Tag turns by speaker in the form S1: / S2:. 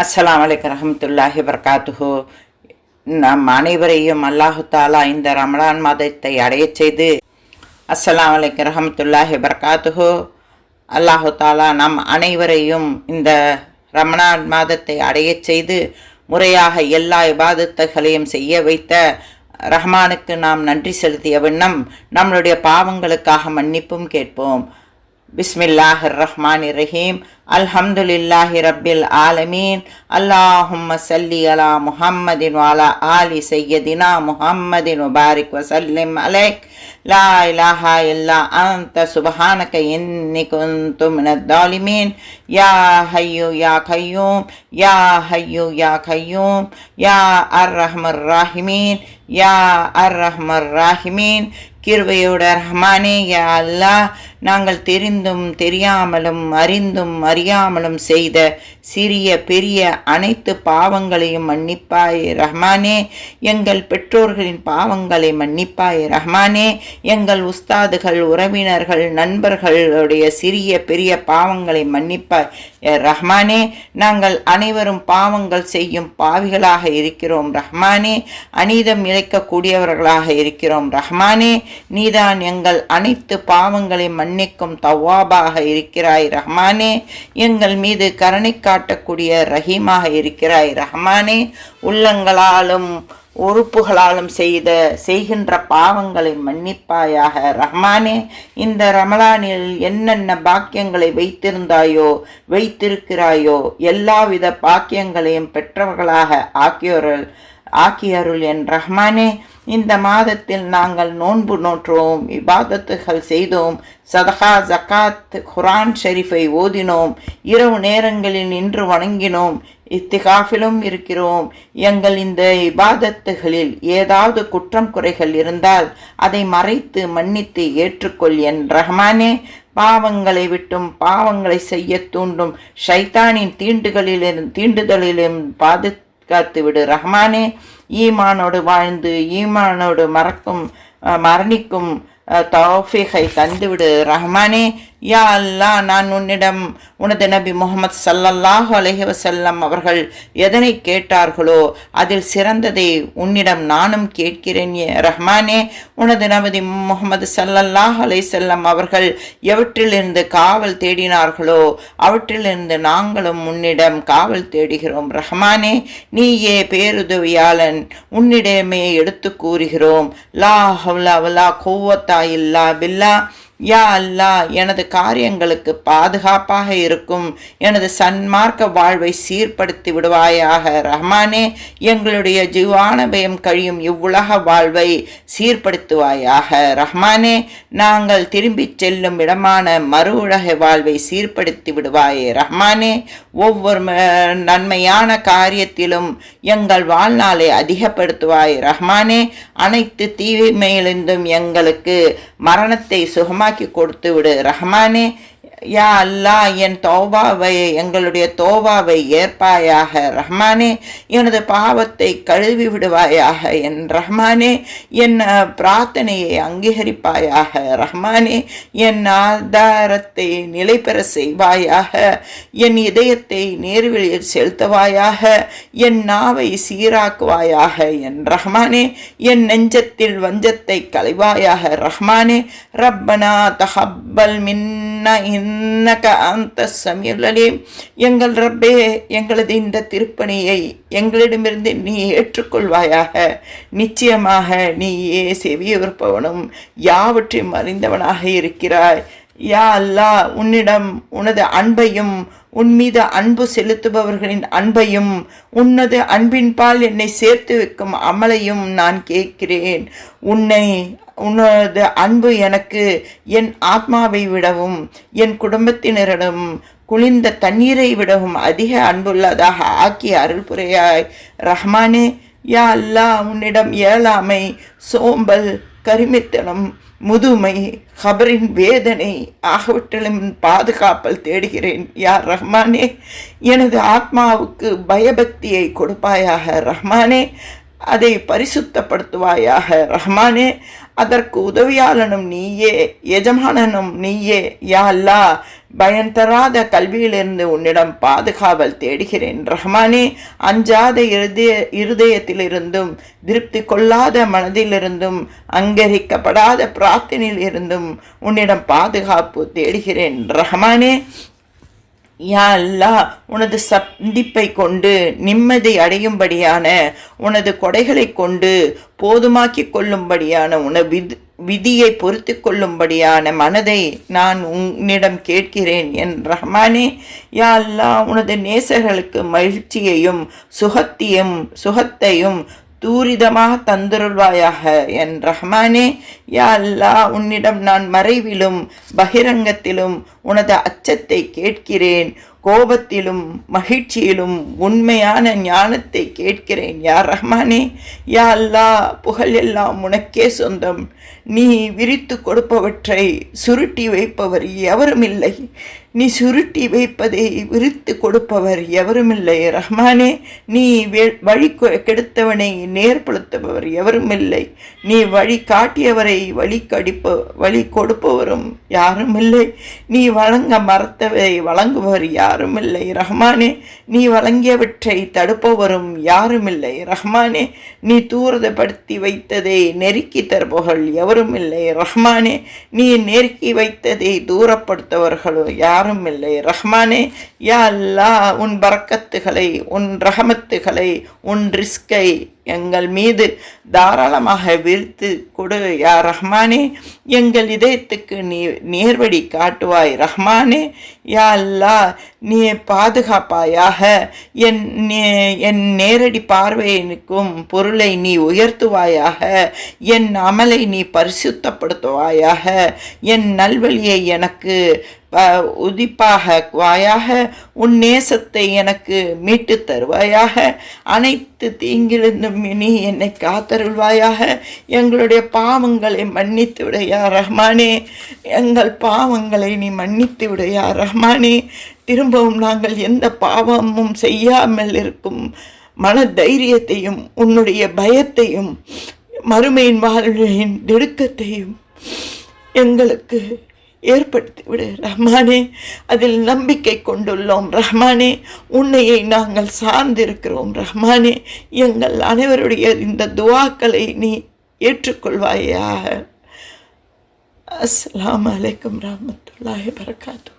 S1: அஸ்ஸலாமு அலைக்கும் ரஹ்மத்துல்லாஹி வபரகாத்துஹு. நம் அனைவரையும் அல்லாஹு தாலா இந்த ரமலான் மாதத்தை அடையச் செய்து அஸ்ஸலாமு அலைக்கும் ரஹ்மத்துல்லாஹி வபரகாத்துஹு. அல்லாஹு தாலா நம் அனைவரையும் இந்த ரமலான் மாதத்தை அடையச் செய்து முறையாக எல்லா இபாதத்துகளையும் செய்ய வைத்த ரஹ்மானுக்கு நாம் நன்றி செலுத்திய வண்ணம் நம்மளுடைய பாவங்களுக்காக மன்னிப்பும் கேட்போம். பிஸ்மில்லாஹிர் ரஹ்மானிர் ரஹீம். அல்ஹம்துலில்லாஹி ரப்பில் ஆலமீன். அல்லாஹும்ம ஸல்லி அலா முஹம்மதின் வ அலா ஆலி சய்யதினா முஹம்மதின் வ பாரிக் வ ஸல்லிம் அலைக். லா இலாஹா இல்லா அன்த சுப்ஹானக இன்னி குன்து மினத் ஸாலிமீன். யா ஹய்யு யா கய்யூம் யா ஹய்யு யா கய்யூம் யா அர் ரஹ்மர் ராஹிமீன் யா அர் ரஹ்மர் ராஹிமீன். கிருபையோட ரஹ்மானே, யா அல்லாஹ், நாங்கள் தெரிந்தும் தெரியாமலும் அறிந்தும் அறியாமலும் செய்த சிறிய பெரிய அனைத்து பாவங்களையும் மன்னிப்பாய் ரஹ்மானே. எங்கள் பெற்றோர்களின் பாவங்களை மன்னிப்பாய் ரஹ்மானே. எங்கள் உஸ்தாதுகள், உறவினர்கள், நண்பர்களுடைய சிறிய பெரிய பாவங்களை மன்னிப்பாய் ரஹ்மானே. நாங்கள் அனைவரும் பாவங்கள் செய்யும் பாவிகளாக இருக்கிறோம் ரஹ்மானே. அநீதம் இழைக்கக்கூடியவர்களாக இருக்கிறோம் ரஹ்மானே. நீதான் எங்கள் அனைத்து பாவங்களை மன்னிக்கும் தவ்வாபாக இருக்கிறாய் ரஹ்மானே. எங்கள் மீது கருணை காட்டக்கூடிய ரஹீமாக இருக்கிறாய் ரஹ்மானே. உள்ளங்களாலும் உறுப்புகளாலும் செய்கின்ற பாவங்களை மன்னிப்பாயாக ரஹ்மானே. இந்த ரமலானில் என்னென்ன பாக்கியங்களை வைத்திருக்கிறாயோ எல்லாவித பாக்கியங்களையும் பெற்றவர்களாக ஆக்கியருள் என் ரஹ்மானே. இந்த மாதத்தில் நாங்கள் நோன்பு நோற்றோம், இபாதத்துகள் செய்தோம், சதகா ஜக்காத் குர்ஆன் ஷெரீஃபை ஓதினோம், இரவு நேரங்களில் நின்று வணங்கினோம், இத்திகாஃபிலும் இருக்கிறோம். எங்கள் இந்த இபாதத்துகளில் ஏதாவது குற்றம் குறைகள் இருந்தால் அதை மறைத்து மன்னித்து ஏற்றுக்கொள் என் ரஹ்மானே. பாவங்களை விட்டும் பாவங்களை செய்ய தூண்டும் ஷைத்தானின் தீண்டுதலிலும் பாதுகாத்து விடு ரஹ்மானே. ஈமானோடு வாழ்ந்து ஈமானோடு மரணிக்கும் தௌஃபீகை தந்துவிடு ரஹ்மானே. யா அல்லாஹ், நான் உன்னிடம் உனது நபி முஹம்மது ஸல்லல்லாஹு அலைஹி வஸல்லம் அவர்கள் எதனை கேட்டார்களோ அதில் சிறந்ததை உன்னிடம் நானும் கேட்கிறேன் ரஹ்மானே. உனது நபி முஹம்மது ஸல்லல்லாஹு அலைஹி வஸல்லம் அவர்கள் எவற்றிலிருந்து காவல் தேடினார்களோ அவற்றிலிருந்து நாங்களும் உன்னிடம் காவல் தேடுகிறோம் ரஹ்மானே. நீயே பேருதவியாளன், உன்னிடமே எடுத்து கூறுகிறோம். லா ஹவ்ல வலா குவ்வத்தா இல்லா பில்லா. யா அல்லாஹ், எனது காரியங்களுக்கு பாதுகாப்பாக இருக்கும் எனது சன்மார்க்க வாழ்வை சீர்படுத்தி விடுவாயாக ரஹ்மானே. எங்களுடைய ஜீவானபயம் கழியும் இவ்வுலக வாழ்வை சீர்படுத்துவாயாக ரஹ்மானே. நாங்கள் திரும்பிச் செல்லும் இடமான மறு உலக வாழ்வை சீர்படுத்தி விடுவாயே ரஹ்மானே. ஒவ்வொரு நன்மையான காரியத்திலும் எங்கள் வாழ்நாளை அதிகப்படுத்துவாய் ரஹ்மானே. அனைத்து தீமையிலிருந்தும் எங்களுக்கு மரணத்தை சுகமாக்கி கொடுத்து விடு ரஹ்மானே. யா அல்லாஹ், எங்களுடைய தௌபாவை ஏற்பாயாக ரஹ்மானே. எனது பாவத்தை கழுவி விடுவாயாக என் ரஹ்மானே. என் பிரார்த்தனையை அங்கீகரிப்பாயாக ரஹ்மானே. என் ஆதாரத்தை நிலை பெற செய்வாயாக. என் இதயத்தை நேர்வழியில் செலுத்துவாயாக. என் நாவை சீராக்குவாயாக என் ரஹ்மானே. என் நெஞ்சத்தில் வஞ்சத்தை களைவாயாக ரஹ்மானே. ரப்பனா தஹப்பல் மின்னா இன்னக அன்த ஸமீஉல் அலீம். எங்கள் ரப்பே, எங்களது இந்த திருப்பணியை எங்களிடமிருந்து நீ ஏற்றுக்கொள்வாயாக. நிச்சயமாக நீயே செவியுறுப்பவனும் யாவற்றையும் அறிந்தவனாக இருக்கிறாய். யா அல்லாஹ், உன்னிடம் உனது அன்பையும் உன்மீது அன்பு செலுத்துபவர்களின் அன்பையும் உனது அன்பின்பால் என்னை சேர்த்து வைக்கும் அமலையும் நான் கேட்கிறேன். உனது அன்பு எனக்கு என் ஆத்மாவை விடவும் என் குடும்பத்தினரிடம் குளிர்ந்த தண்ணீரை விடவும் அதிக அன்புள்ளதாக ஆக்கி அருள் புரியாய் ரஹ்மானே. யா அல்லாஹ், உன்னிடம் இயலாமை, சோம்பல், கரிமித்தனம், முதுமை, கபரின் வேதனை ஆகியவற்றிலும் பாதுகாப்பல் தேடுகிறேன் யா ரஹ்மானே. எனது ஆத்மாவுக்கு பயபக்தியை கொடுப்பாயாக ரஹ்மானே. அதை பரிசுத்தப்படுத்துவாயாக ரஹ்மானே. அதற்கு உதவியாளனும் நீயே, எஜமானனும் நீயே. யா அல்லாஹ், பயன் தராத கல்வியிலிருந்து உன்னிடம் பாதுகாவல் தேடுகிறேன் ரஹ்மானே. அஞ்சாத இருதயத்திலிருந்தும், திருப்தி கொள்ளாத மனதிலிருந்தும், அங்கீகரிக்கப்படாத பிரார்த்தனையிலிருந்தும் உன்னிடம் பாதுகாப்பு தேடுகிறேன் ரஹ்மானே. யா அல்லாஹ், உனது சந்திப்பை கொண்டு நிம்மதி அடையும்படியான, உனது கொடைகளை கொண்டு போதுமாக்கிக் கொள்ளும்படியான, விதியை பொறுத்து கொள்ளும்படியான மனதை நான் உன்னிடம் கேட்கிறேன் என் ரஹ்மானே. யா அல்லாஹ், உனது நேசர்களுக்கு மகிழ்ச்சியையும் சுகத்தையும் தூரிதமாக தந்துருள்வாயாக என் ரஹ்மானே. யா அல்லாஹ், உன்னிடம் நான் மறைவிலும் பகிரங்கத்திலும் உனது அச்சத்தை கேட்கிறேன். கோபத்திலும் மகிழ்ச்சியிலும் உண்மையான ஞானத்தை கேட்கிறேன் யா ரஹ்மானே. யா அல்லாஹ், புகழ் எல்லாம் உனக்கே சொந்தம். நீ விரித்து கொடுப்பவற்றை சுருட்டி வைப்பவர் எவருமில்லை. நீ சுருட்டி வைப்பதை விரித்து கொடுப்பவர் எவருமில்லை ரஹ்மானே. நீ வழி கெடுத்தவனை நேர்படுத்துபவர் எவருமில்லை. நீ வழி காட்டியவரை வழி கொடுப்பவரும் யாருமில்லை. நீ வழங்க மறுத்தவரை வழங்குபவர் யாருமில்லை ரஹ்மானே. நீ வழங்கியவற்றை தடுப்பவரும் யாருமில்லை ரஹ்மானே. நீ தூரதப்படுத்தி வைத்ததை நெருக்கி தருபவர்கள் எவருமில்லை ரஹ்மானே. நீ நெருக்கி வைத்ததை தூரப்படுத்தவர்களும் யாரும் இல்லை ரஹ்மானே. யா அல்லாஹ், உன் பரக்கத்துகளை, உன் ரஹமத்துகளை, உன் ரிஸ்கை எங்கள் மீது தாராளமாக விரித்து கொடு யா ரஹ்மானே. எங்கள் இதயத்துக்கு நீ நேர்வழி காட்டுவாய் ரஹ்மானே. யா அல்லாஹ், நீ பாதுகாப்பாயாக. என் நேரடி பார்வையினுக்கும் பொருளை நீ உயர்த்துவாயாக. என் அமலை நீ பரிசுத்தப்படுத்துவாயாக. என் நல்வழியை எனக்கு உதிப்பாக வாயாக. உன் நேசத்தை எனக்கு மீட்டு தருவாயாக. அனைத்து தீங்கிலிருந்தும் நீ என்னை காத்தருள்வாயாக. எங்களுடைய பாவங்களை மன்னித்து விடையா ரஹ்மானே. எங்கள் பாவங்களை நீ மன்னித்து விடையா ரஹ்மானே. திரும்பவும் நாங்கள் எந்த பாவமும் செய்யாமல் இருக்கும் மன தைரியத்தையும், உன்னுடைய பயத்தையும், மறுமையின் வாழ்வின் திடுக்கத்தையும் எங்களுக்கு ஏற்படுத்தி விடு ரஹ்மானே. அதில் நம்பிக்கை கொண்டுள்ளோம் ரஹ்மானே. உன்னையை நாங்கள் சார்ந்திருக்கிறோம் ரஹ்மானே. எங்கள் அனைவருடைய இந்த துஆக்களை நீ ஏற்றுக்கொள்வாயாக. அஸ்ஸலாமு அலைக்கும் ரஹ்மத்துல்லாஹி வபரகாத்துஹு.